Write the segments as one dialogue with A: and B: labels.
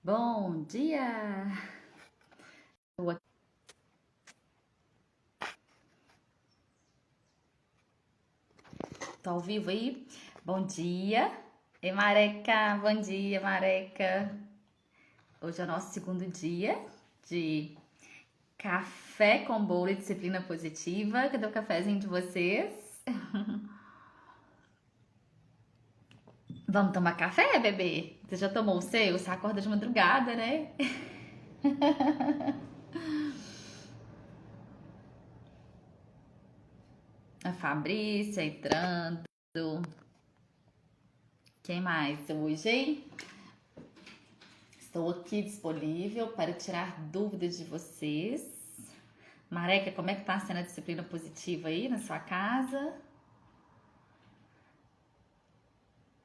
A: Bom dia! Tô aqui- Tô ao vivo aí? Bom dia! Ei, Mareca! Bom dia, Mareca! Hoje é o nosso segundo dia de café com bolo e disciplina positiva. Cadê o cafezinho de vocês? Vamos tomar café, bebê? Você já tomou o seu? Você acorda de madrugada, né? A Fabrícia entrando. Quem mais hoje, hein? Estou aqui disponível para tirar dúvidas de vocês. Mareca, como é que tá sendo a disciplina positiva aí na sua casa?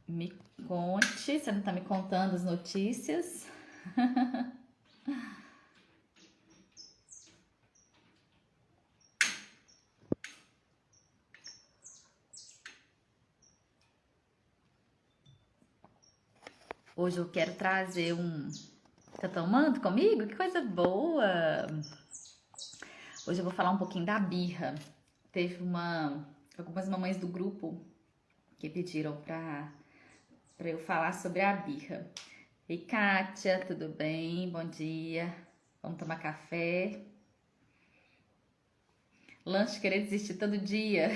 A: Me conte, você não tá me contando as notícias. Hoje eu quero trazer um. Tá tomando comigo? Que coisa boa! Hoje eu vou falar um pouquinho da birra. Teve algumas mamães do grupo que pediram pra eu falar sobre a birra. Ei, Kátia, tudo bem? Bom dia. Vamos tomar café. Lanche querer desistir todo dia.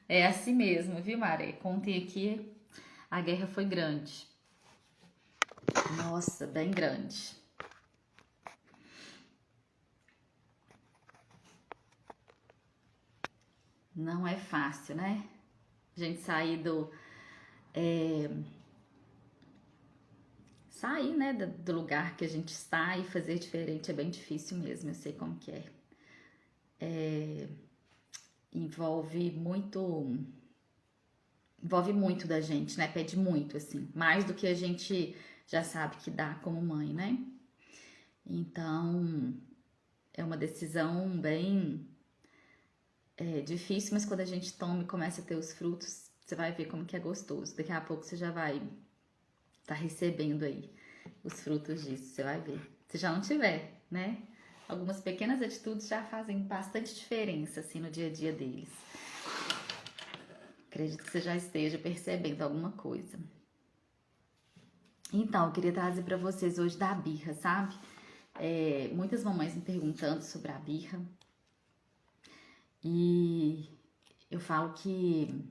A: É assim mesmo, viu, Mari? Ontem aqui a guerra foi grande. Nossa, bem grande. Não é fácil, né? A gente sair sair, né, do lugar que a gente está e fazer diferente é bem difícil mesmo. Eu sei como que é. Envolve muito, envolve muito da gente, né? Pede muito, assim, mais do que a gente já sabe que dá como mãe, né? Então, é uma decisão bem difícil, mas quando a gente toma e começa a ter os frutos, você vai ver como que é gostoso. Daqui a pouco você já vai estar recebendo aí os frutos disso, você vai ver. Se já não tiver, né? Algumas pequenas atitudes já fazem bastante diferença, assim, no dia a dia deles. Acredito que você já esteja percebendo alguma coisa. Então, eu queria trazer para vocês hoje da birra, sabe? Muitas mamães me perguntando sobre a birra. E eu falo que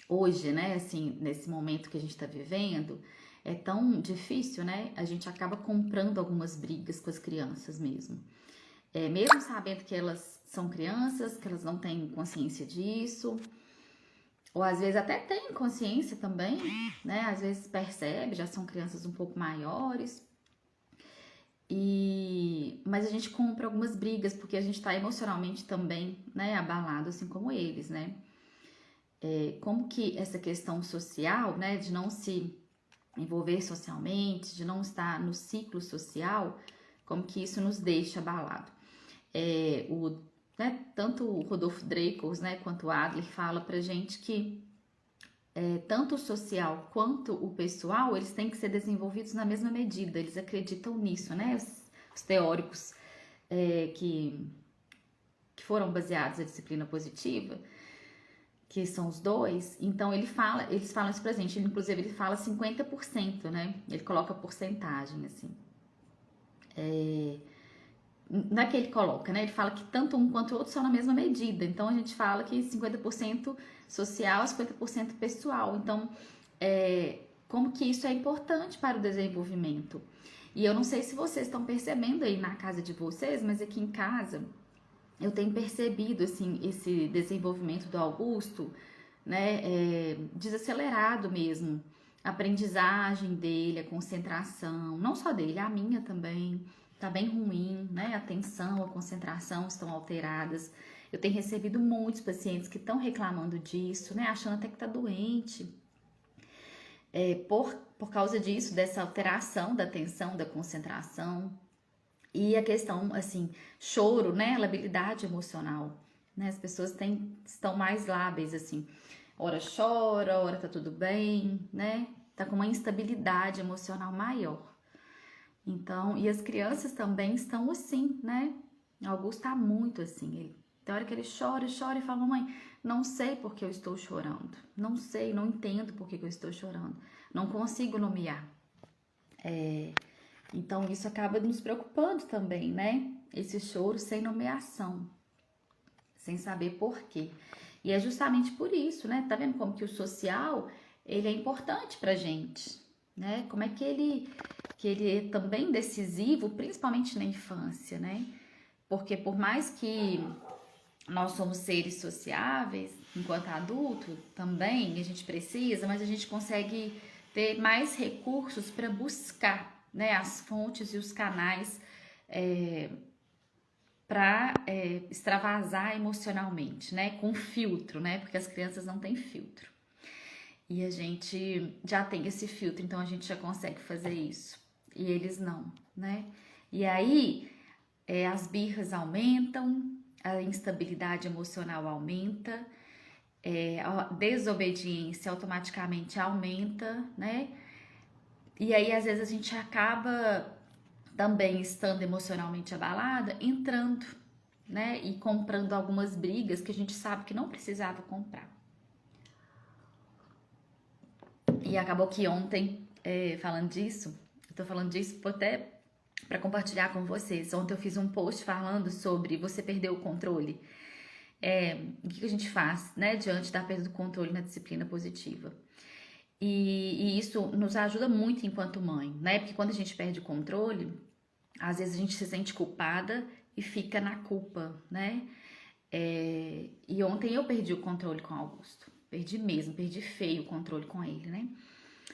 A: hoje, né, assim, nesse momento que a gente tá vivendo, é tão difícil, né? A gente acaba comprando algumas brigas com as crianças mesmo. Mesmo sabendo que elas são crianças, que elas não têm consciência disso, ou às vezes até têm consciência também, né? Às vezes percebe, já são crianças um pouco maiores. Mas a gente compra algumas brigas porque a gente tá emocionalmente também, né, abalado, assim como eles, né? Como que essa questão social, né, de não se envolver socialmente, de não estar no ciclo social, como que isso nos deixa abalado. Tanto o Rodolfo Dreikos, né, quanto o Adler fala pra gente que tanto o social quanto o pessoal, eles têm que ser desenvolvidos na mesma medida, eles acreditam nisso, né, os teóricos que foram baseados na disciplina positiva, que são os dois, então eles falam isso pra gente, inclusive ele fala 50%, né? Ele coloca porcentagem, assim. Não é que ele coloca, né? Ele fala que tanto um quanto o outro são na mesma medida. Então a gente fala que 50% social, 50% pessoal. Então, como que isso é importante para o desenvolvimento? E eu não sei se vocês estão percebendo aí na casa de vocês, mas aqui em casa eu tenho percebido assim esse desenvolvimento do Augusto, né, desacelerado mesmo, a aprendizagem dele, a concentração, não só dele, a minha também tá bem ruim, né, a atenção, a concentração estão alteradas. Eu tenho recebido muitos pacientes que estão reclamando disso, né, achando até que tá doente, por causa disso, dessa alteração da atenção, da concentração. E a questão, assim, choro, né? Labilidade emocional, né? As pessoas estão mais lábeis, assim. Ora chora, ora tá tudo bem, né? tá com uma instabilidade emocional maior. Então, e as crianças também estão assim, né? Augusto tá muito assim, tem hora que ele chora e fala, mamãe, não sei por que eu estou chorando, não sei, não entendo por que eu estou chorando, não consigo nomear. Então, isso acaba nos preocupando também, né? Esse choro sem nomeação, sem saber por quê. E é justamente por isso, né? Tá vendo como que o social, ele é importante pra gente, né? Como é que ele é também decisivo, principalmente na infância, né? Porque por mais que nós somos seres sociáveis, enquanto adulto também, a gente precisa, mas a gente consegue ter mais recursos para buscar, né, as fontes e os canais para extravasar emocionalmente, né, com filtro, né, porque as crianças não têm filtro. E a gente já tem esse filtro, então a gente já consegue fazer isso. E eles não, né? E aí as birras aumentam, a instabilidade emocional aumenta, a desobediência automaticamente aumenta, né? E aí, às vezes, a gente acaba também estando emocionalmente abalada, entrando, né? E comprando algumas brigas que a gente sabe que não precisava comprar. E acabou que ontem, falando disso, eu tô falando disso até para compartilhar com vocês. Ontem eu fiz um post falando sobre você perder o controle. O que a gente faz, né, diante da perda do controle na disciplina positiva. E isso nos ajuda muito enquanto mãe, né? Porque quando a gente perde o controle, às vezes a gente se sente culpada e fica na culpa, né? E ontem eu perdi o controle com o Augusto. Perdi mesmo, perdi feio o controle com ele, né?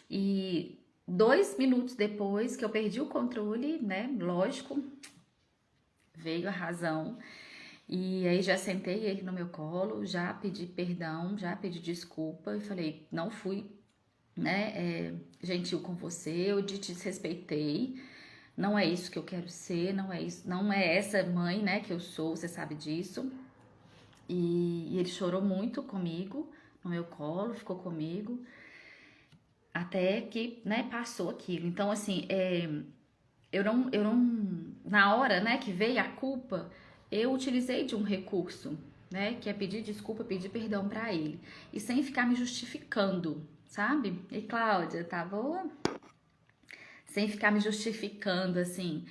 A: E 2 minutos depois que eu perdi o controle, né? Lógico, veio a razão. E aí já sentei ele no meu colo, já pedi perdão, já pedi desculpa e falei, não fui, né, gentil com você, eu te desrespeitei, não é isso que eu quero ser, não é isso, não é essa mãe, né, que eu sou, você sabe disso. E ele chorou muito comigo, no meu colo, ficou comigo, até que, né, passou aquilo. Então, assim, eu não, na hora, né, que veio a culpa, eu utilizei de um recurso, né, que é pedir desculpa, pedir perdão pra ele, e sem ficar me justificando, sabe? E Cláudia, tá boa? Sem ficar me justificando, assim,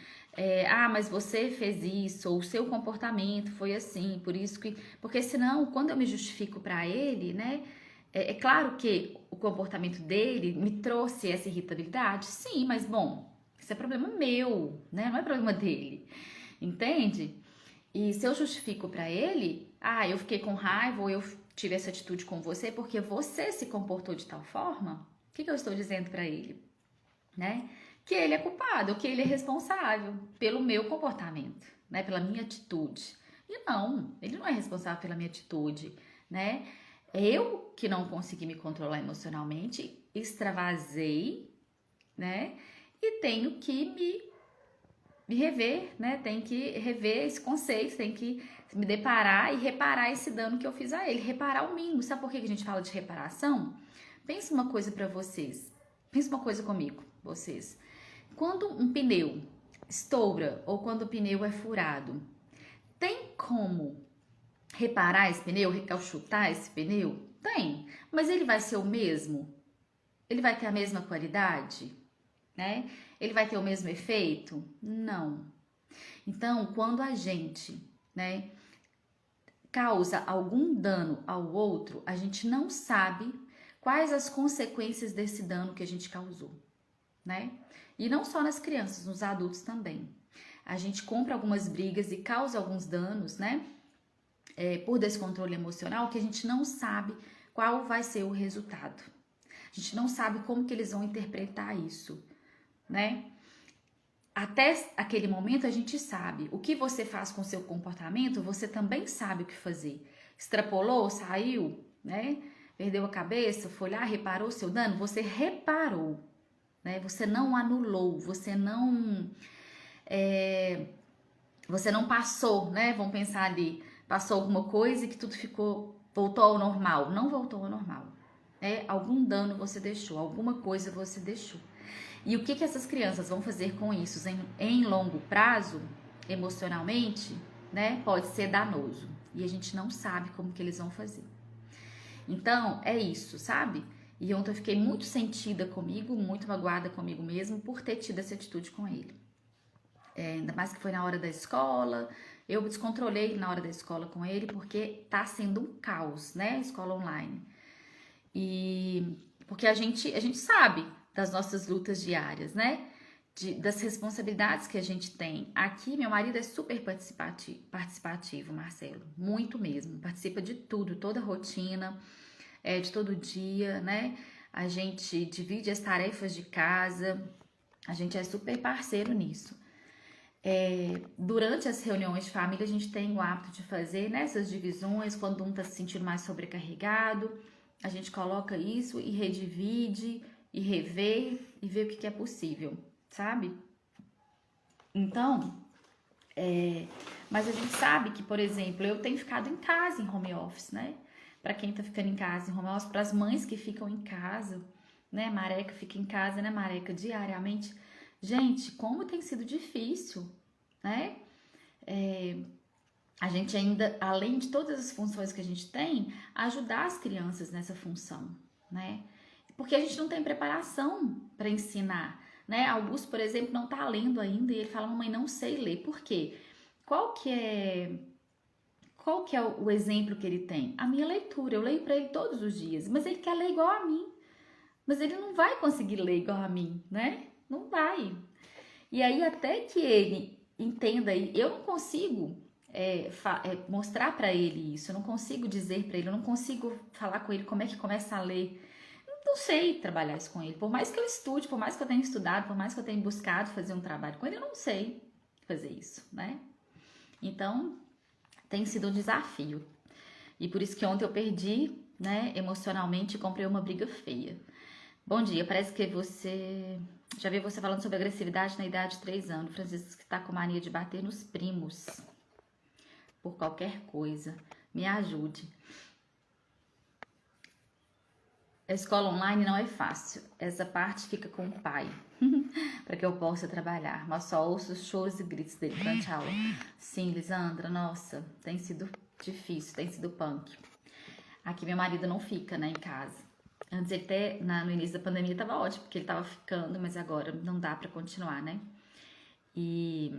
A: mas você fez isso, ou o seu comportamento foi assim, por isso que... Porque senão, quando eu me justifico pra ele, né, é claro que o comportamento dele me trouxe essa irritabilidade, sim, mas bom, isso é problema meu, né? Não é problema dele, entende? E se eu justifico pra ele, eu fiquei com raiva ou eu tive essa atitude com você porque você se comportou de tal forma, o que eu estou dizendo pra ele, né? Que ele é culpado, que ele é responsável pelo meu comportamento, né? Pela minha atitude. E não, ele não é responsável pela minha atitude, né? Eu que não consegui me controlar emocionalmente, extravasei, né? E tenho que me rever, né? Tem que rever esse conceito, tem que me deparar e reparar esse dano que eu fiz a ele. Reparar o mínimo. Sabe por que a gente fala de reparação? Pensa uma coisa pra vocês. Pensa uma coisa comigo, vocês. Quando um pneu estoura ou quando o pneu é furado, tem como reparar esse pneu, recalchutar esse pneu? Tem. Mas ele vai ser o mesmo? Ele vai ter a mesma qualidade? Né? Ele vai ter o mesmo efeito? Não. Então, quando a gente, né, causa algum dano ao outro, a gente não sabe quais as consequências desse dano que a gente causou, né? E não só nas crianças, nos adultos também. A gente compra algumas brigas e causa alguns danos, né? Por descontrole emocional, que a gente não sabe qual vai ser o resultado. A gente não sabe como que eles vão interpretar isso, né? Até aquele momento a gente sabe. O que você faz com o seu comportamento, você também sabe o que fazer. Extrapolou, saiu, né? Perdeu a cabeça, foi lá, reparou o seu dano, você reparou, né? Você não anulou, você não passou, né? Vamos pensar ali, passou alguma coisa e que tudo voltou ao normal. Não voltou ao normal. Algum dano você deixou, alguma coisa você deixou. E o que essas crianças vão fazer com isso em longo prazo, emocionalmente, né? Pode ser danoso. E a gente não sabe como que eles vão fazer. Então, é isso, sabe? E ontem eu fiquei muito sentida comigo, muito magoada comigo mesmo por ter tido essa atitude com ele. Ainda mais que foi na hora da escola, eu me descontrolei na hora da escola com ele, porque tá sendo um caos, né? Escola online. E porque a gente sabe das nossas lutas diárias, né? Das responsabilidades que a gente tem. Aqui, meu marido é super participativo, Marcelo, muito mesmo. Participa de tudo, toda a rotina, de todo dia, né? A gente divide as tarefas de casa, a gente é super parceiro nisso. Durante as reuniões de família, a gente tem o hábito de fazer essas divisões, quando um tá se sentindo mais sobrecarregado, a gente coloca isso e redivide, e revê, e vê o que é possível, sabe? Então, mas a gente sabe que, por exemplo, eu tenho ficado em casa em home office, né? Para quem tá ficando em casa em home office, para as mães que ficam em casa, né? Mareca fica em casa, né, Mareca, diariamente. Gente, como tem sido difícil, né? A gente ainda, além de todas as funções que a gente tem, ajudar as crianças nessa função, né? Porque a gente não tem preparação para ensinar, né? Augusto, por exemplo, não tá lendo ainda e ele fala, mamãe, não sei ler. Por quê? Qual que é o exemplo que ele tem? A minha leitura. Eu leio para ele todos os dias, mas ele quer ler igual a mim. Mas ele não vai conseguir ler igual a mim, né? Não vai. E aí, até que ele entenda, eu não consigo mostrar para ele isso, eu não consigo dizer para ele, eu não consigo falar com ele como é que começa a ler. Não sei trabalhar isso com ele. Por mais que eu estude, por mais que eu tenha estudado, por mais que eu tenha buscado fazer um trabalho com ele, eu não sei fazer isso, né? Então, tem sido um desafio. E por isso que ontem eu perdi, né, emocionalmente e comprei uma briga feia. Bom dia, parece que você... Já vi você falando sobre agressividade na idade de 3 anos. Francisco que tá com mania de bater nos primos. Por qualquer coisa. Me ajude. A escola online não é fácil. Essa parte fica com o pai. Para que eu possa trabalhar. Mas só ouço os choros e gritos dele durante a aula. Sim, Lisandra, nossa, tem sido difícil, tem sido punk. Aqui meu marido não fica, né, em casa. Antes ele até, no início da pandemia, tava ótimo, porque ele tava ficando, mas agora não dá para continuar, né? E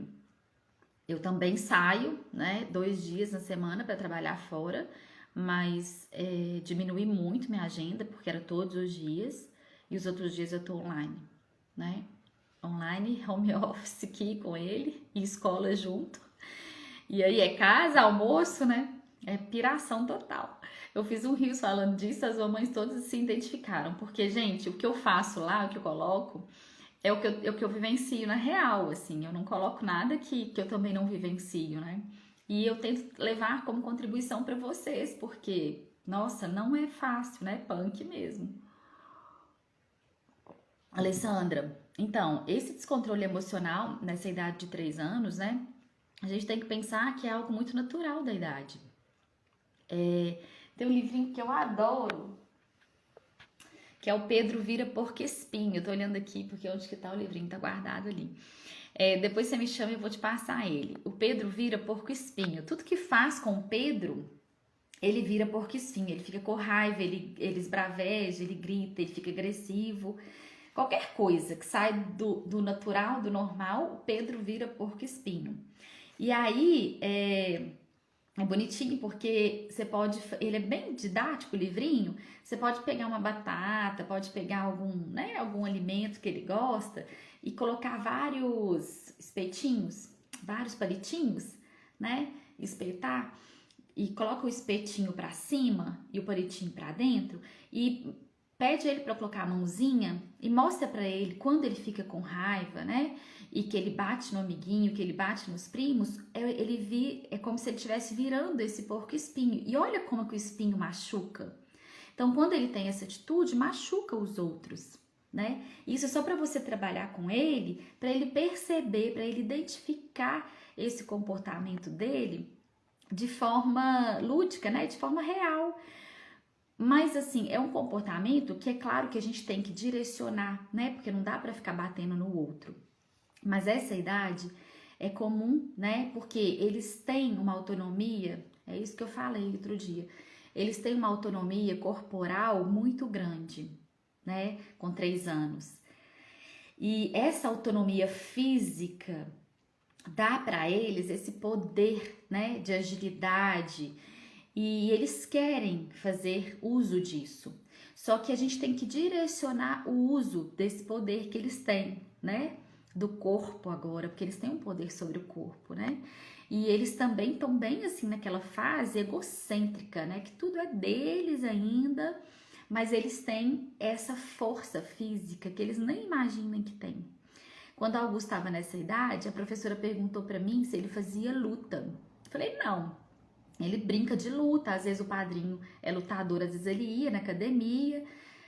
A: eu também saio, né, 2 dias na semana para trabalhar fora, mas diminui muito minha agenda, porque era todos os dias, e os outros dias eu tô online, né? Online, home office aqui com ele, e escola junto. E aí é casa, almoço, né? É piração total. Eu fiz um rios falando disso, as mamães todas se identificaram. Porque, gente, o que eu faço lá, o que eu coloco, é o que eu vivencio na real, assim. Eu não coloco nada que eu também não vivencio, né? E eu tento levar como contribuição para vocês, porque, nossa, não é fácil, né? Punk mesmo. Alessandra, então, esse descontrole emocional nessa idade de 3 anos, né? A gente tem que pensar que é algo muito natural da idade. Tem um livrinho que eu adoro, que é o Pedro Vira Porco Espinho. Eu tô olhando aqui porque onde que tá o livrinho, tá guardado ali. Depois você me chama e eu vou te passar ele. O Pedro vira porco espinho. Tudo que faz com o Pedro, ele vira porco espinho. Ele fica com raiva, ele esbraveja, ele grita, ele fica agressivo. Qualquer coisa que sai do natural, do normal, o Pedro vira porco espinho. E aí, é bonitinho porque você pode, ele é bem didático o livrinho, você pode pegar uma batata, pode pegar algum alimento que ele gosta e colocar vários espetinhos, vários palitinhos, né? Espetar e coloca o espetinho para cima e o palitinho para dentro e pede ele para colocar a mãozinha e mostra para ele quando ele fica com raiva, né? E que ele bate no amiguinho, que ele bate nos primos, é como se ele estivesse virando esse porco espinho. E olha como que o espinho machuca. Então, quando ele tem essa atitude, machuca os outros, né? Isso é só para você trabalhar com ele, para ele perceber, para ele identificar esse comportamento dele de forma lúdica, né? De forma real. Mas assim, é um comportamento que é claro que a gente tem que direcionar, né? Porque não dá para ficar batendo no outro. Mas essa idade é comum, né? Porque eles têm uma autonomia, é isso que eu falei outro dia. Eles têm uma autonomia corporal muito grande, né? Com 3 anos. E essa autonomia física dá para eles esse poder, né? De agilidade. E eles querem fazer uso disso. Só que a gente tem que direcionar o uso desse poder que eles têm, né? Do corpo agora, porque eles têm um poder sobre o corpo, né? E eles também estão bem assim naquela fase egocêntrica, né? Que tudo é deles ainda, mas eles têm essa força física que eles nem imaginam que tem. Quando Augusto estava nessa idade, a professora perguntou para mim se ele fazia luta. Eu falei, não. Ele brinca de luta, às vezes o padrinho é lutador, às vezes ele ia na academia,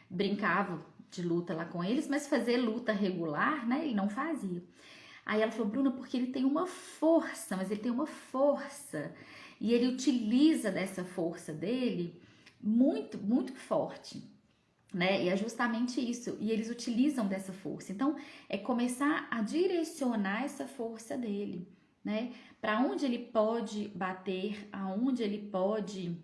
A: brincava de luta lá com eles, mas fazer luta regular, né, ele não fazia. Aí ela falou, Bruna, porque ele tem uma força, mas ele tem uma força, e ele utiliza dessa força dele muito, muito forte, né, e é justamente isso, e eles utilizam dessa força. Então, é começar a direcionar essa força dele, né? Para onde ele pode bater, aonde ele pode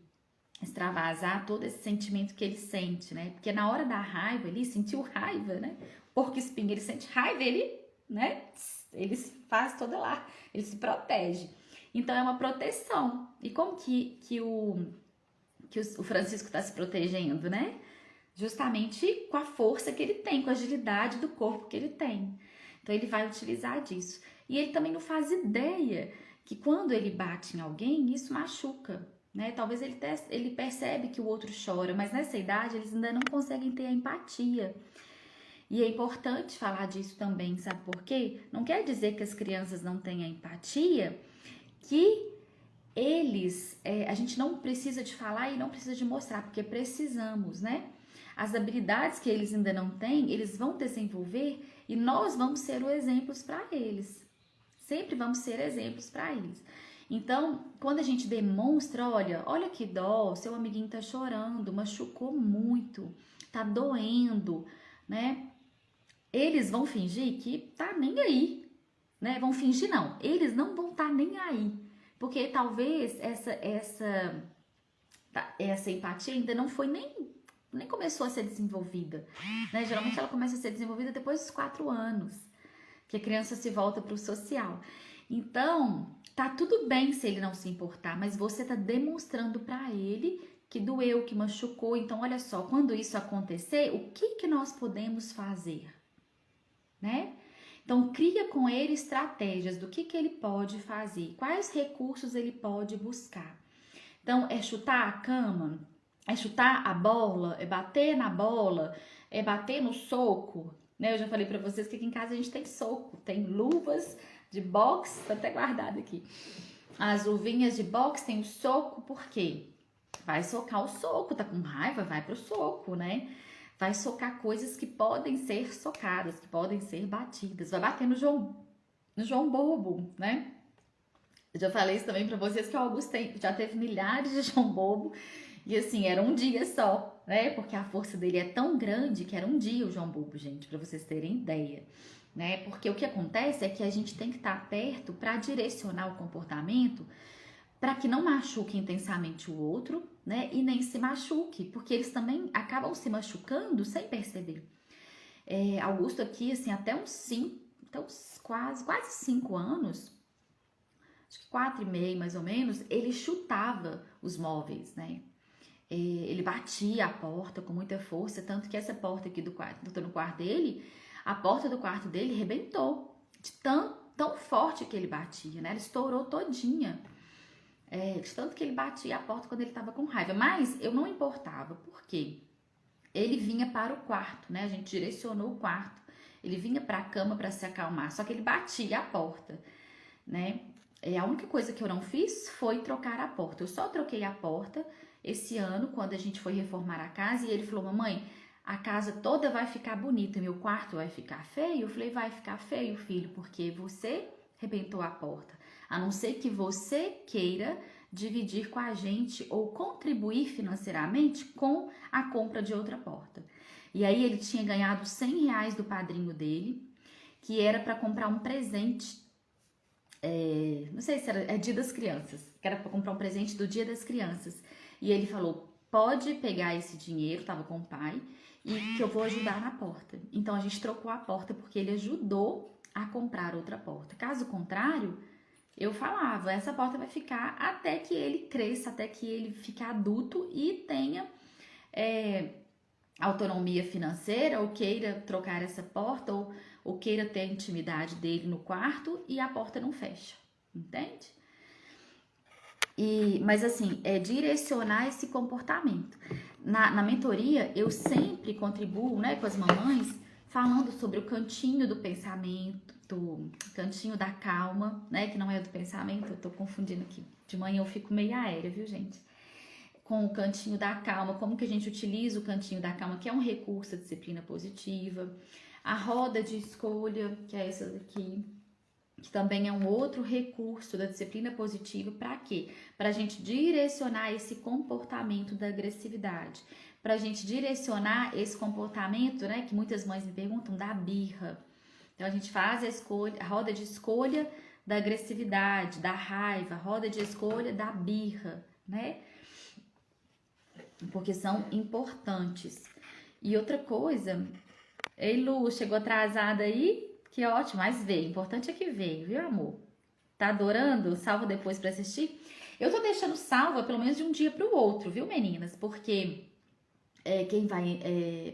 A: extravasar todo esse sentimento que ele sente, né? Porque na hora da raiva, ele sentiu raiva, né? Porco-espinho, ele sente raiva, ele, né? Ele faz toda lá, ele se protege. Então é uma proteção. E como que o Francisco está se protegendo, né? Justamente com a força que ele tem, com a agilidade do corpo que ele tem. Então ele vai utilizar disso. E ele também não faz ideia que quando ele bate em alguém, isso machuca, né? Talvez ele percebe que o outro chora, mas nessa idade eles ainda não conseguem ter a empatia. E é importante falar disso também, sabe por quê? Não quer dizer que as crianças não tenham empatia, que a gente não precisa de falar e não precisa de mostrar, porque precisamos, né? As habilidades que eles ainda não têm, eles vão desenvolver e nós vamos ser os exemplos para eles. Sempre vamos ser exemplos para eles. Então, quando a gente demonstra, olha que dó, seu amiguinho tá chorando, machucou muito, tá doendo, né? Eles vão fingir que tá nem aí, né? Vão fingir não, eles não vão estar nem aí, porque talvez essa empatia ainda não foi nem começou a ser desenvolvida, né? Geralmente ela começa a ser desenvolvida depois dos 4 anos, que a criança se volta para o social. Então, tá tudo bem se ele não se importar, mas você tá demonstrando para ele que doeu, que machucou. Então, olha só, quando isso acontecer, o que nós podemos fazer, né? Então, cria com ele estratégias do que ele pode fazer, quais recursos ele pode buscar. Então, é chutar a cama, é chutar a bola, é bater na bola, é bater no soco, né? Eu já falei pra vocês que aqui em casa a gente tem soco, tem luvas de boxe, tá até guardado aqui. As luvinhas de boxe tem o soco, por quê? Vai socar o soco, tá com raiva, vai pro soco, né? Vai socar coisas que podem ser socadas, que podem ser batidas. Vai bater no João Bobo, né? Eu já falei isso também pra vocês que o Augusto já teve milhares de João Bobo. E assim, era um dia só, né? Porque a força dele é tão grande que era um dia o João Bobo, gente, pra vocês terem ideia, né? Porque o que acontece é que a gente tem que estar perto para direcionar o comportamento para que não machuque intensamente o outro, né? E nem se machuque, porque eles também acabam se machucando sem perceber. Augusto aqui, assim, até uns quase 5 anos, acho que 4,5 mais ou menos, ele chutava os móveis, né? Ele batia a porta com muita força, tanto que essa porta aqui do quarto, eu tô no quarto dele, a porta do quarto dele arrebentou, de tão forte que ele batia, né? Ela estourou todinha. De tanto que ele batia a porta quando ele estava com raiva. Mas eu não importava, porque ele vinha para o quarto, né? A gente direcionou o quarto. Ele vinha para a cama para se acalmar, só que ele batia a porta, né? A única coisa que eu não fiz foi trocar a porta. Eu só troquei a porta esse ano, quando a gente foi reformar a casa, e ele falou, mamãe, a casa toda vai ficar bonita, meu quarto vai ficar feio? Eu falei, vai ficar feio, filho, porque você arrebentou a porta. A não ser que você queira dividir com a gente ou contribuir financeiramente com a compra de outra porta. E aí ele tinha ganhado R$100 do padrinho dele, que era para comprar um presente, não sei se era Dia das Crianças, que era para comprar um presente do Dia das Crianças. E ele falou, pode pegar esse dinheiro, tava com o pai, e que eu vou ajudar na porta. Então a gente trocou a porta porque ele ajudou a comprar outra porta. Caso contrário, eu falava, essa porta vai ficar até que ele cresça, até que ele fique adulto e tenha autonomia financeira, ou queira trocar essa porta, ou queira ter a intimidade dele no quarto e a porta não fecha, entende? Mas assim, é direcionar esse comportamento. Na mentoria, eu sempre contribuo, né, com as mamães, falando sobre o cantinho do pensamento, do cantinho da calma, né, que não é do pensamento, eu tô confundindo aqui. De manhã eu fico meio aérea, viu, gente? Com o cantinho da calma, como que a gente utiliza o cantinho da calma, que é um recurso da disciplina positiva. A roda de escolha, que é essa daqui, que também é um outro recurso da disciplina positiva. Para quê? Para a gente direcionar esse comportamento da agressividade, para a gente direcionar esse comportamento, né, que muitas mães me perguntam, da birra. Então a gente faz a roda de escolha da agressividade, da raiva, a roda de escolha da birra, né? Porque são importantes. E outra coisa, ei Lu, chegou atrasada aí? Que ótimo, mas veio. Importante é que veio, viu, amor? Tá adorando? Salva depois pra assistir? Eu tô deixando salva pelo menos de um dia pro outro, viu, meninas? Porque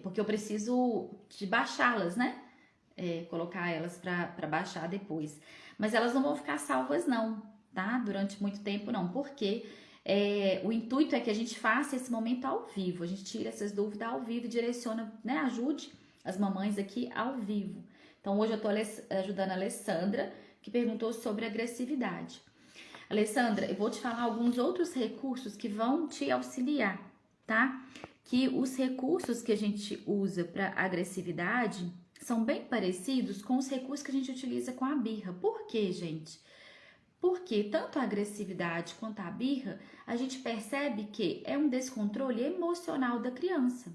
A: porque eu preciso de baixá-las, né? Colocar elas pra baixar depois. Mas elas não vão ficar salvas, não, tá? Durante muito tempo, não. Porque o intuito é que a gente faça esse momento ao vivo. A gente tira essas dúvidas ao vivo e direciona, né? Ajude as mamães aqui ao vivo. Então, hoje eu tô ajudando a Alessandra, que perguntou sobre agressividade. Alessandra, eu vou te falar alguns outros recursos que vão te auxiliar, tá? Que os recursos que a gente usa para agressividade são bem parecidos com os recursos que a gente utiliza com a birra. Por quê, gente? Porque tanto a agressividade quanto a birra, a gente percebe que é um descontrole emocional da criança,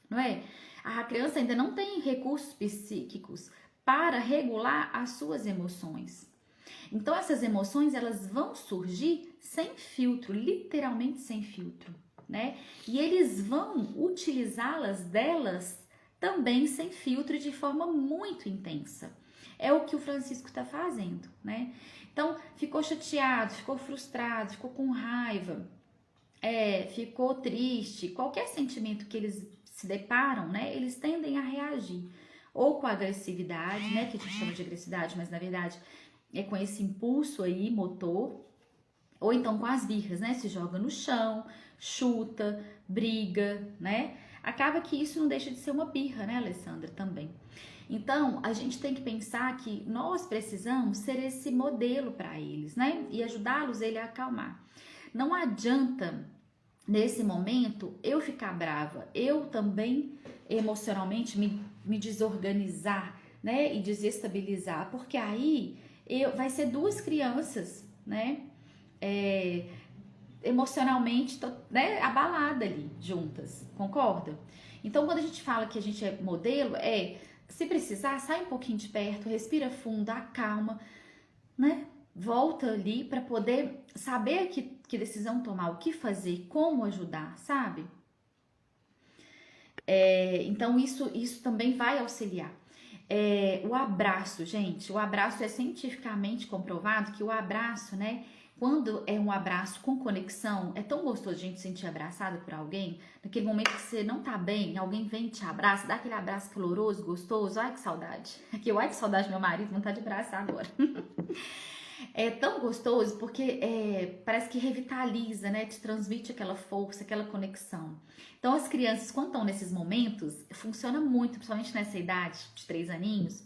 A: não é? A criança ainda não tem recursos psíquicos para regular as suas emoções. Então, essas emoções, elas vão surgir sem filtro, literalmente sem filtro, né? E eles vão utilizá-las delas também sem filtro e de forma muito intensa. É o que o Francisco está fazendo, né? Então, ficou chateado, ficou frustrado, ficou com raiva, ficou triste, qualquer sentimento que eles se deparam, né, eles tendem a reagir ou com a agressividade, né, que a gente chama de agressividade, mas na verdade é com esse impulso aí, motor, ou então com as birras, né, se joga no chão, chuta, briga, né, acaba que isso não deixa de ser uma birra, né, Alessandra, também. Então, a gente tem que pensar que nós precisamos ser esse modelo para eles, né, e ajudá-los a acalmar. Não adianta nesse momento eu ficar brava, eu também emocionalmente me desorganizar, né, e desestabilizar, porque aí vai ser duas crianças, né, emocionalmente, né, abalada ali, juntas, concorda? Então, quando a gente fala que a gente é modelo, se precisar, sai um pouquinho de perto, respira fundo, acalma, né, volta ali para poder saber que decisão tomar, o que fazer, como ajudar, sabe? Então, isso também vai auxiliar. O abraço, gente, o abraço é cientificamente comprovado que o abraço, né, quando é um abraço com conexão, é tão gostoso a gente se sentir abraçado por alguém, naquele momento que você não tá bem, alguém vem e te abraça, dá aquele abraço caloroso, gostoso, ai que saudade. Aqui, ai que saudade do meu marido, vontade de abraçar agora. É tão gostoso porque parece que revitaliza, né? Te transmite aquela força, aquela conexão. Então, as crianças, quando estão nesses momentos, funciona muito, principalmente nessa idade de 3 aninhos.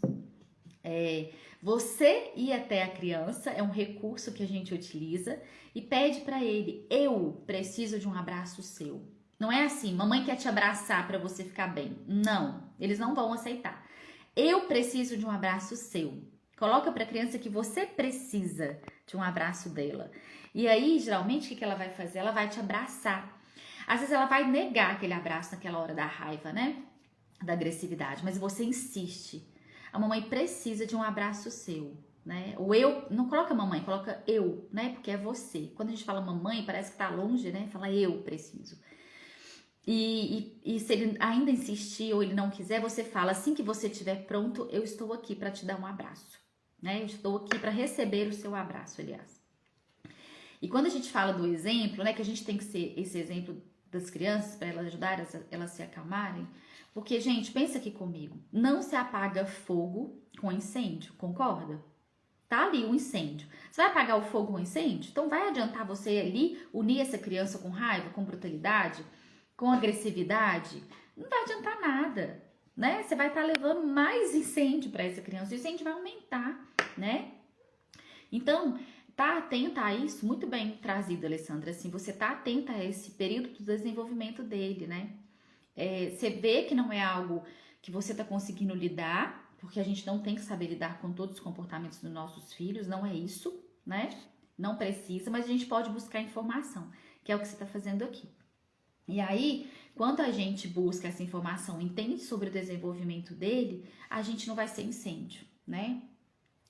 A: Você ir até a criança é um recurso que a gente utiliza e pede para ele: eu preciso de um abraço seu. Não é assim, mamãe quer te abraçar para você ficar bem. Não, eles não vão aceitar. Eu preciso de um abraço seu. Coloca para a criança que você precisa, de um abraço dela. E aí, geralmente, o que ela vai fazer? Ela vai te abraçar. Às vezes ela vai negar aquele abraço naquela hora da raiva, né? Da agressividade, mas você insiste. A mamãe precisa de um abraço seu, né? O eu, não coloca mamãe, coloca eu, né? Porque é você. Quando a gente fala mamãe, parece que tá longe, né? Fala eu preciso. E se ele ainda insistir ou ele não quiser, você fala, assim que você estiver pronto, eu estou aqui para te dar um abraço, né? Eu estou aqui para receber o seu abraço, aliás. E quando a gente fala do exemplo, né, que a gente tem que ser esse exemplo das crianças para elas ajudarem elas se acalmarem, porque, gente, pensa aqui comigo, não se apaga fogo com incêndio, concorda? Tá ali o incêndio. Você vai apagar o fogo com incêndio? Então vai adiantar você ali unir essa criança com raiva, com brutalidade, com agressividade? Não vai adiantar nada, né? Você vai estar levando mais incêndio para essa criança, o incêndio vai aumentar, né? Então, tá atenta a isso, muito bem trazido, Alessandra, assim, você tá atenta a esse período do desenvolvimento dele, né? Você vê que não é algo que você tá conseguindo lidar, porque a gente não tem que saber lidar com todos os comportamentos dos nossos filhos, não é isso, né? Não precisa, mas a gente pode buscar informação, que é o que você tá fazendo aqui. E aí, quando a gente busca essa informação, entende sobre o desenvolvimento dele, a gente não vai ser incêndio, né?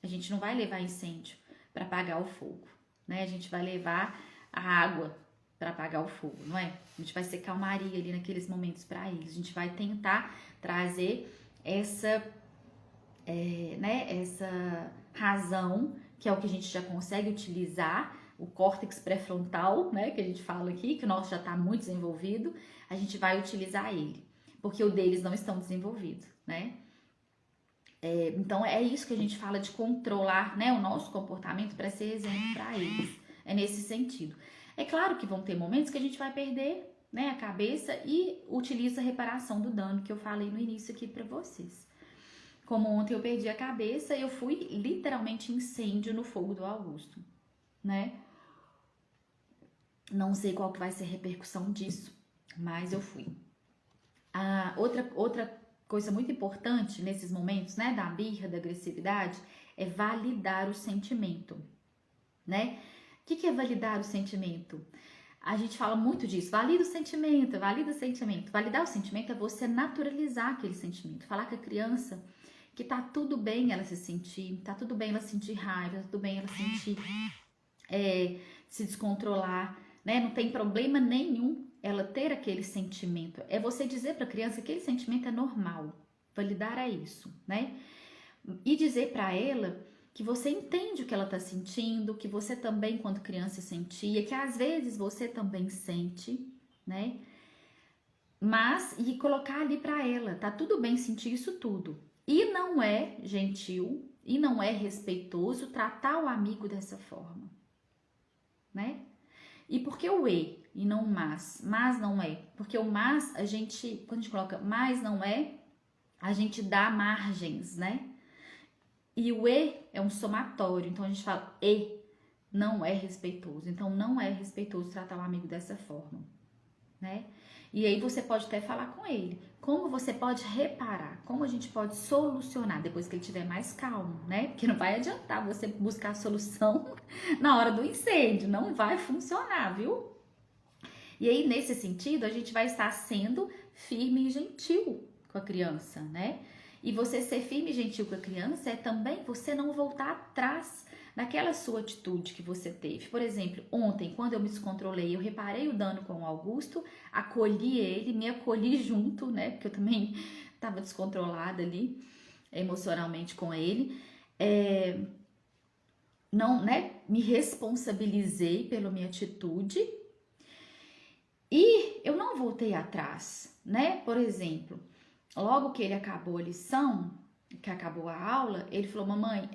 A: A gente não vai levar incêndio para apagar o fogo, né? A gente vai levar a água para apagar o fogo, não é? A gente vai ser calmaria ali naqueles momentos para eles. A gente vai tentar trazer essa, essa razão, que é o que a gente já consegue utilizar, o córtex pré-frontal, né, que a gente fala aqui, que o nosso já está muito desenvolvido, a gente vai utilizar ele, porque o deles não estão desenvolvidos, né? Então é isso que a gente fala de controlar, né, o nosso comportamento para ser exemplo para eles. É nesse sentido. É claro que vão ter momentos que a gente vai perder, né, a cabeça e utiliza a reparação do dano que eu falei no início aqui para vocês. Como ontem eu perdi a cabeça, eu fui literalmente incêndio no fogo do Augusto, né? Não sei qual que vai ser a repercussão disso, mas eu fui. Outra coisa muito importante nesses momentos, né, da birra, da agressividade, é validar o sentimento, né? O que é validar o sentimento? A gente fala muito disso, valida o sentimento, valida o sentimento. Validar o sentimento é você naturalizar aquele sentimento, falar com a criança que tá tudo bem ela se sentir, tá tudo bem ela sentir raiva, tá tudo bem ela sentir se descontrolar, né? Não tem problema nenhum ela ter aquele sentimento. É você dizer para a criança que aquele sentimento é normal, validar a isso, né? E dizer para ela que você entende o que ela está sentindo, que você também, quando criança, sentia, que às vezes você também sente, né? Mas, e colocar ali para ela, tá tudo bem sentir isso tudo. E não é gentil, e não é respeitoso tratar o amigo dessa forma, né? E por que o e não o mas? Mas não é. Porque o mas, a gente, quando a gente coloca mas não é, a gente dá margens, né? E o e é um somatório, então a gente fala e não é respeitoso. Então não é respeitoso tratar o amigo dessa forma, né? E aí você pode até falar com ele. Como você pode reparar? Como a gente pode solucionar depois que ele estiver mais calmo, né? Porque não vai adiantar você buscar a solução na hora do incêndio. Não vai funcionar, viu? E aí, nesse sentido, a gente vai estar sendo firme e gentil com a criança, né? E você ser firme e gentil com a criança é também você não voltar atrás naquela sua atitude que você teve. Por exemplo, ontem, quando eu me descontrolei, eu reparei o dano com o Augusto, acolhi ele, me acolhi junto, né? Porque eu também estava descontrolada ali, emocionalmente com ele. Não, né? Me responsabilizei pela minha atitude e eu não voltei atrás, né? Por exemplo, logo que ele acabou a lição, que acabou a aula, ele falou, mamãe,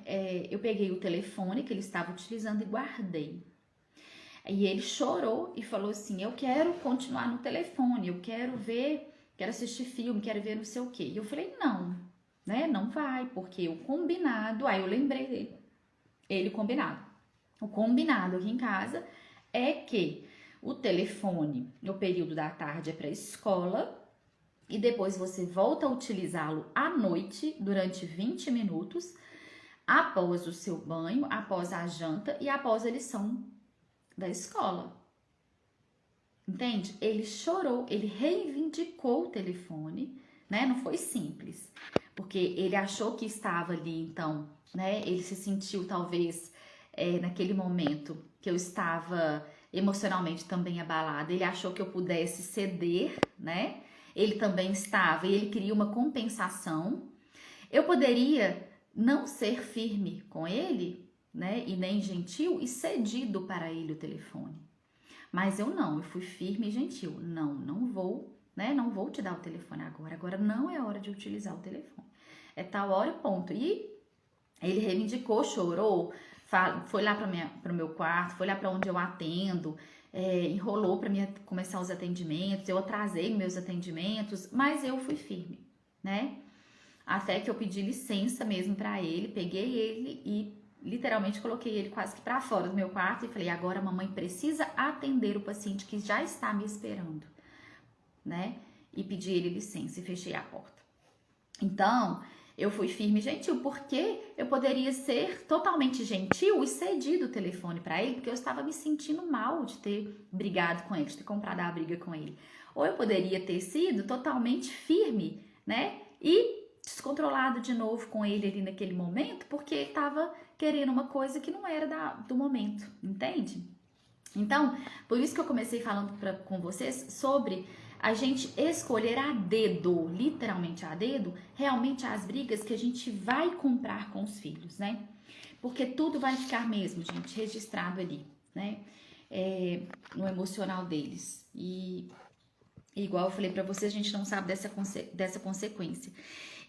A: eu peguei o telefone que ele estava utilizando e guardei. E ele chorou e falou assim, eu quero continuar no telefone, eu quero ver, quero assistir filme, quero ver não sei o quê. E eu falei, não, né, não vai, porque o combinado, aí eu lembrei dele, o combinado aqui em casa é que o telefone no período da tarde é para a escola, e depois você volta a utilizá-lo à noite, durante 20 minutos. após o seu banho, após a janta e após a lição da escola. Entende? Ele chorou, ele reivindicou o telefone, né? Não foi simples, porque ele achou que estava ali, então, né? Ele se sentiu talvez naquele momento que eu estava emocionalmente também abalada. Ele achou que eu pudesse ceder, né? Ele também estava e ele queria uma compensação. Eu poderia não ser firme com ele, né? E nem gentil e cedido para ele o telefone. Mas eu fui firme e gentil. Não vou, né? Não vou te dar o telefone agora. Agora não é hora de utilizar o telefone. É tal hora e ponto. E ele reivindicou, chorou, foi lá para o meu quarto, foi lá para onde eu atendo, enrolou para mim começar os atendimentos. Eu atrasei meus atendimentos, mas eu fui firme, né? Até que eu pedi licença mesmo para ele, peguei ele e literalmente coloquei ele quase que para fora do meu quarto e falei: agora a mamãe precisa atender o paciente que já está me esperando, né? E pedi ele licença e fechei a porta. Então, eu fui firme e gentil, porque eu poderia ser totalmente gentil e cedido o telefone para ele, porque eu estava me sentindo mal de ter brigado com ele, de ter comprado a briga com ele. Ou eu poderia ter sido totalmente firme, né? E descontrolado de novo com ele ali naquele momento, porque ele estava querendo uma coisa que não era do momento, entende? Então, por isso que eu comecei falando com vocês sobre a gente escolher a dedo, literalmente a dedo, realmente as brigas que a gente vai comprar com os filhos, né? Porque tudo vai ficar mesmo, gente, registrado ali, né? No emocional deles. E igual eu falei pra vocês, a gente não sabe dessa consequência.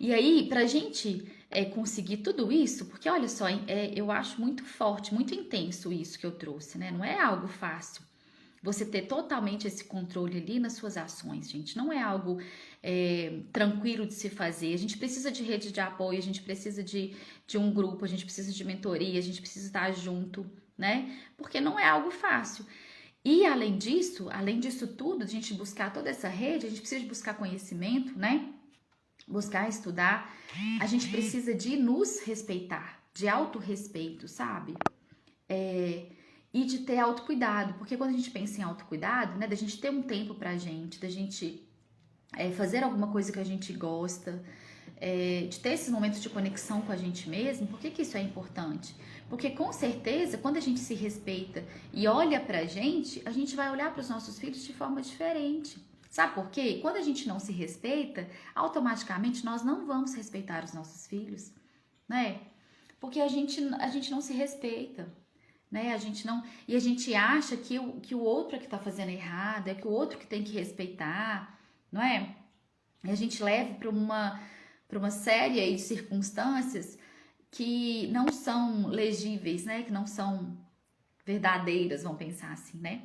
A: E aí, pra gente conseguir tudo isso, porque olha só, eu acho muito forte, muito intenso isso que eu trouxe, né? Não é algo fácil você ter totalmente esse controle ali nas suas ações, gente. Não é algo tranquilo de se fazer. A gente precisa de rede de apoio, a gente precisa de um grupo, a gente precisa de mentoria, a gente precisa estar junto, né? Porque não é algo fácil. E além disso tudo, a gente buscar toda essa rede, a gente precisa de buscar conhecimento, né? Buscar estudar, a gente precisa de nos respeitar, de autorrespeito, sabe? E de ter autocuidado, porque quando a gente pensa em autocuidado, né, da gente ter um tempo pra gente, da gente fazer alguma coisa que a gente gosta, de ter esses momentos de conexão com a gente mesmo. Por que isso é importante? Porque com certeza, quando a gente se respeita e olha pra gente, a gente vai olhar para os nossos filhos de forma diferente. Sabe por quê? Quando a gente não se respeita, automaticamente nós não vamos respeitar os nossos filhos, né? Porque a gente não se respeita, né? A gente acha que o outro é que tá fazendo errado, é que o outro que tem que respeitar, não é? E a gente leva para uma série aí de circunstâncias que não são legíveis, né? Que não são verdadeiras, vamos pensar assim, né?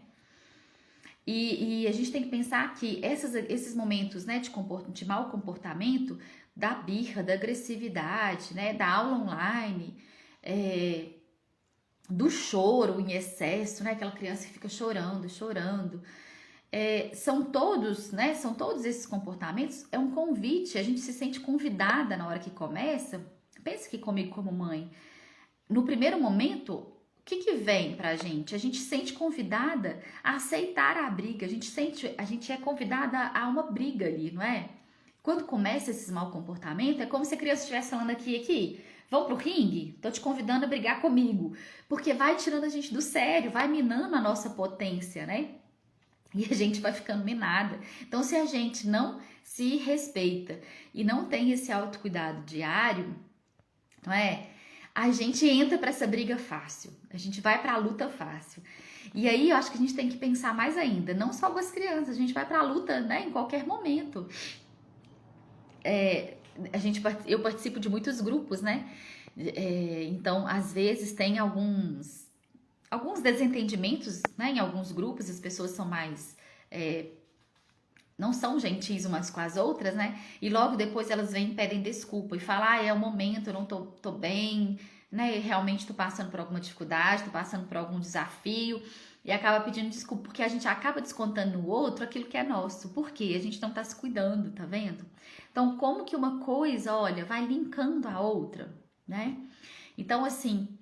A: E a gente tem que pensar que esses momentos, né, de mau comportamento, da birra, da agressividade, né, da aula online, do choro em excesso, né, aquela criança que fica chorando, são todos esses comportamentos, é um convite, a gente se sente convidada na hora que começa. Pensa aqui comigo como mãe, no primeiro momento, o que vem pra gente? A gente se sente convidada a aceitar a briga, a gente é convidada a uma briga ali, não é? Quando começa esses mau comportamentos, é como se a criança estivesse falando aqui, vamos pro ringue? Tô te convidando a brigar comigo, porque vai tirando a gente do sério, vai minando a nossa potência, né? E a gente vai ficando minada. Então, se a gente não se respeita e não tem esse autocuidado diário, não é? A gente entra para essa briga fácil, a gente vai para a luta fácil. E aí eu acho que a gente tem que pensar mais ainda, não só com as crianças, a gente vai para a luta, né, em qualquer momento. Eu participo de muitos grupos, né? Então, às vezes tem alguns desentendimentos, né, em alguns grupos, as pessoas são mais não são gentis umas com as outras, né? E logo depois elas vêm e pedem desculpa e falam: é o momento, eu não tô bem, né? Realmente tô passando por alguma dificuldade, tô passando por algum desafio. E acaba pedindo desculpa, porque a gente acaba descontando no outro aquilo que é nosso. Por quê? A gente não tá se cuidando, tá vendo? Então, como que uma coisa, olha, vai linkando a outra, né? Então, assim,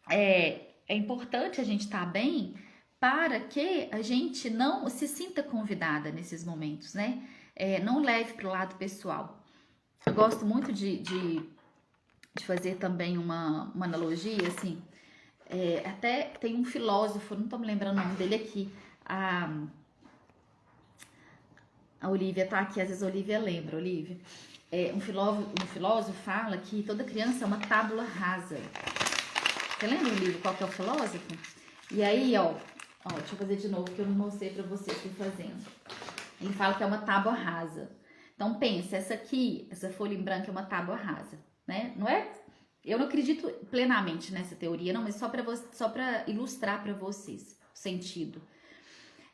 A: é importante a gente estar bem para que a gente não se sinta convidada nesses momentos, né? Não leve para o lado pessoal. Eu gosto muito de fazer também uma analogia, assim. Até tem um filósofo, não tô me lembrando o nome dele aqui. A Olivia tá aqui, às vezes a Olivia lembra, Olivia. Um filósofo fala que toda criança é uma tábula rasa. Você lembra o livro Qual que é o Filósofo? E aí, ó, deixa eu fazer de novo que eu não mostrei pra vocês aqui fazendo. Ele fala que é uma tábua rasa. Então pensa, essa folha em branco é uma tábua rasa, né? Não é? Eu não acredito plenamente nessa teoria, não, mas só para ilustrar para vocês o sentido.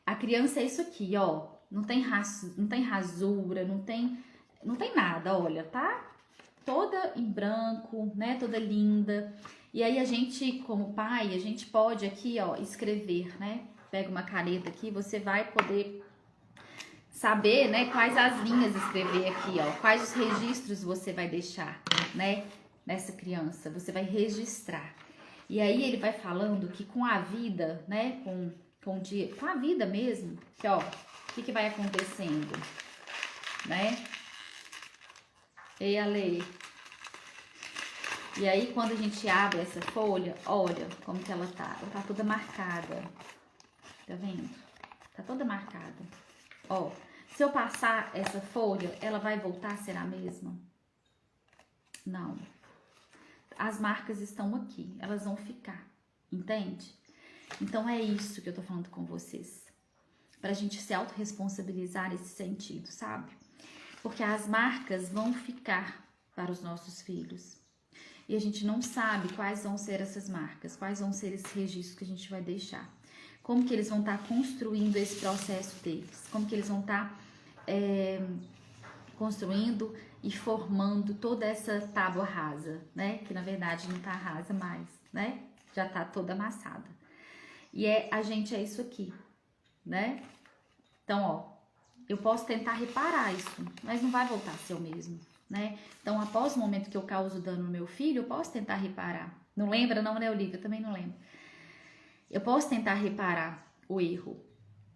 A: A criança é isso aqui, ó. Não tem rasura, não tem nada, olha, tá? Toda em branco, né? Toda linda. E aí a gente, como pai, a gente pode aqui, ó, escrever, né? Pega uma caneta aqui, você vai poder saber, né, quais as linhas escrever aqui, ó, quais os registros você vai deixar, né, nessa criança, você vai registrar. E aí ele vai falando que com a vida, né, com a vida mesmo, que ó, o que vai acontecendo, né? Ei, Ale. E aí quando a gente abre essa folha, olha como que ela tá toda marcada, tá vendo? Tá toda marcada, ó. Se eu passar essa folha, ela vai voltar a ser a mesma? Não. As marcas estão aqui, elas vão ficar, entende? Então é isso que eu tô falando com vocês. Pra gente se autorresponsabilizar nesse sentido, sabe? Porque as marcas vão ficar para os nossos filhos. E a gente não sabe quais vão ser essas marcas, quais vão ser esses registros que a gente vai deixar. Como que eles vão estar construindo esse processo deles, como que eles vão estar construindo e formando toda essa tábua rasa, né? Que na verdade não tá rasa mais, né? Já tá toda amassada. E a gente é isso aqui, né? Então, ó, eu posso tentar reparar isso, mas não vai voltar a ser o mesmo, né? Então, após o momento que eu causo dano no meu filho, eu posso tentar reparar. Não lembra, não, né, Olivia? Eu também não lembro. Eu posso tentar reparar o erro,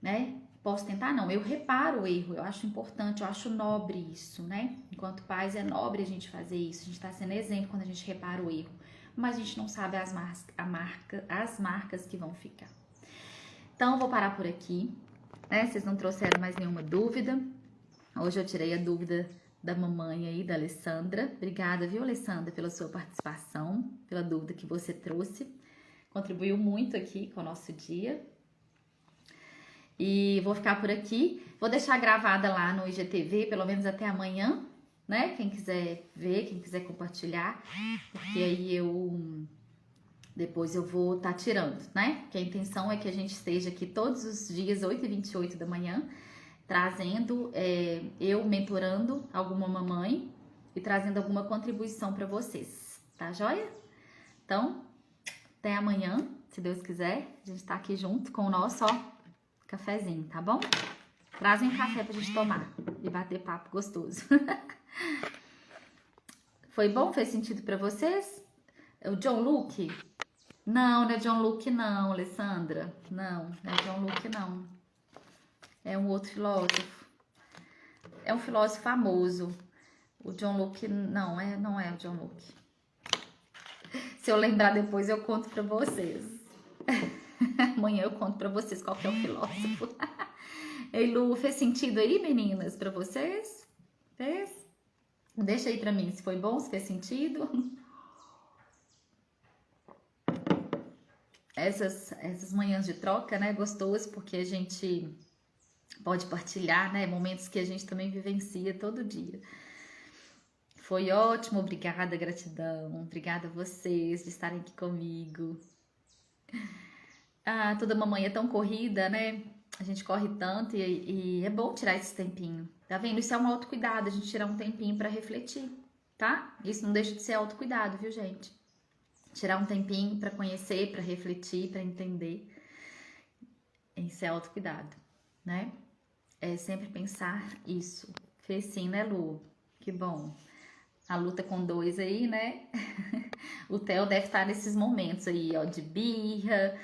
A: né? Posso tentar? Não, eu reparo o erro, eu acho importante, eu acho nobre isso, né? Enquanto pais é nobre a gente fazer isso, a gente tá sendo exemplo quando a gente repara o erro, mas a gente não sabe as marcas que vão ficar. Então, eu vou parar por aqui, né? Vocês não trouxeram mais nenhuma dúvida. Hoje eu tirei a dúvida da mamãe aí, da Alessandra. Obrigada, viu, Alessandra, pela sua participação, pela dúvida que você trouxe. Contribuiu muito aqui com o nosso dia. E vou ficar por aqui. Vou deixar gravada lá no IGTV, pelo menos até amanhã, né? Quem quiser ver, quem quiser compartilhar. Porque aí depois eu vou estar tirando, né? Porque a intenção é que a gente esteja aqui todos os dias, 8h28 da manhã, trazendo, eu mentorando alguma mamãe e trazendo alguma contribuição para vocês, tá joia? Então, até amanhã, se Deus quiser. A gente tá aqui junto com o nosso, ó, cafezinho, tá bom? Trazem um café pra gente tomar e bater papo gostoso. Foi bom? Fez sentido pra vocês? O John Luke? Não, não é John Luke não, Alessandra. Não é John Luke não. É um outro filósofo. É um filósofo famoso. O John Luke não é o John Luke. Se eu lembrar depois eu conto pra vocês. Amanhã eu conto pra vocês qual que é o filósofo. Ei, Lu, fez sentido aí, meninas, pra vocês? Fez? Deixa aí pra mim se foi bom, se fez sentido. Essas manhãs de troca, né, gostoso, porque a gente pode partilhar, né, momentos que a gente também vivencia todo dia. Foi ótimo, obrigada, gratidão. Obrigada a vocês de estarem aqui comigo. Toda mamãe é tão corrida, né? A gente corre tanto e é bom tirar esse tempinho. Tá vendo? Isso é um autocuidado, a gente tirar um tempinho pra refletir, tá? Isso não deixa de ser autocuidado, viu, gente? Tirar um tempinho pra conhecer, pra refletir, pra entender. Isso é autocuidado, né? É sempre pensar isso. Fez sim, né, Lu? Que bom. a luta com dois aí, né? O Theo deve estar nesses momentos aí, ó, de birra,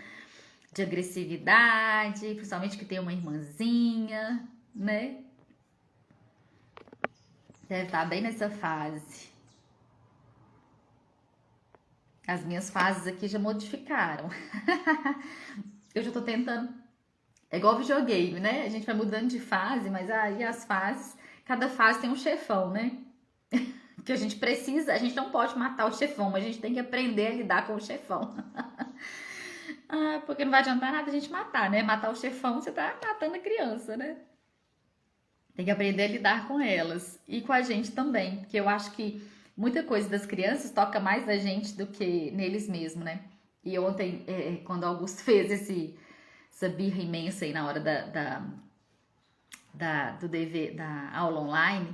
A: de agressividade, principalmente que tem uma irmãzinha, né? Deve estar bem nessa fase. As minhas fases aqui já modificaram. Eu já tô tentando. É igual videogame, né? A gente vai mudando de fase, mas aí as fases, cada fase tem um chefão, né? Que a gente precisa, a gente não pode matar o chefão, mas a gente tem que aprender a lidar com o chefão. Ah, porque não vai adiantar nada a gente matar, né? Matar o chefão, você tá matando a criança, né? Tem que aprender a lidar com elas e com a gente também, porque eu acho que muita coisa das crianças toca mais da gente do que neles mesmos, né? E ontem, quando o Augusto fez essa birra imensa aí na hora do DV, da aula online,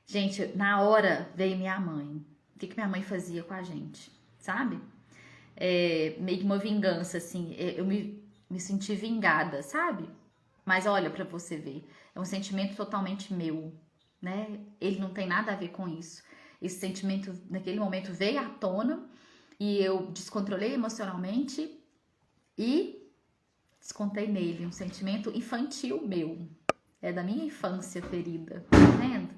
A: gente, na hora veio minha mãe. O que minha mãe fazia com a gente, sabe? Meio que uma vingança, assim, eu me senti vingada, sabe? Mas olha pra você ver, é um sentimento totalmente meu, né? Ele não tem nada a ver com isso. Esse sentimento, naquele momento, veio à tona e eu descontrolei emocionalmente e descontei nele. Um sentimento infantil meu. É da minha infância ferida, tá vendo?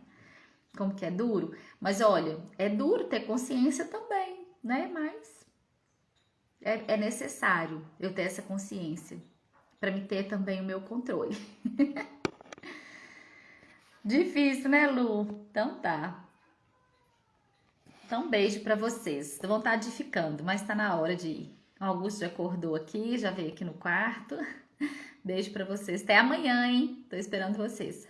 A: Como que é duro? Mas olha, é duro ter consciência também, né? Mas é necessário eu ter essa consciência para me ter também o meu controle. Difícil, né, Lu? Então tá. Então, um beijo pra vocês. Tô vontade de ir ficando, mas tá na hora de ir. O Augusto já acordou aqui, já veio aqui no quarto. Beijo pra vocês. Até amanhã, hein? Tô esperando vocês.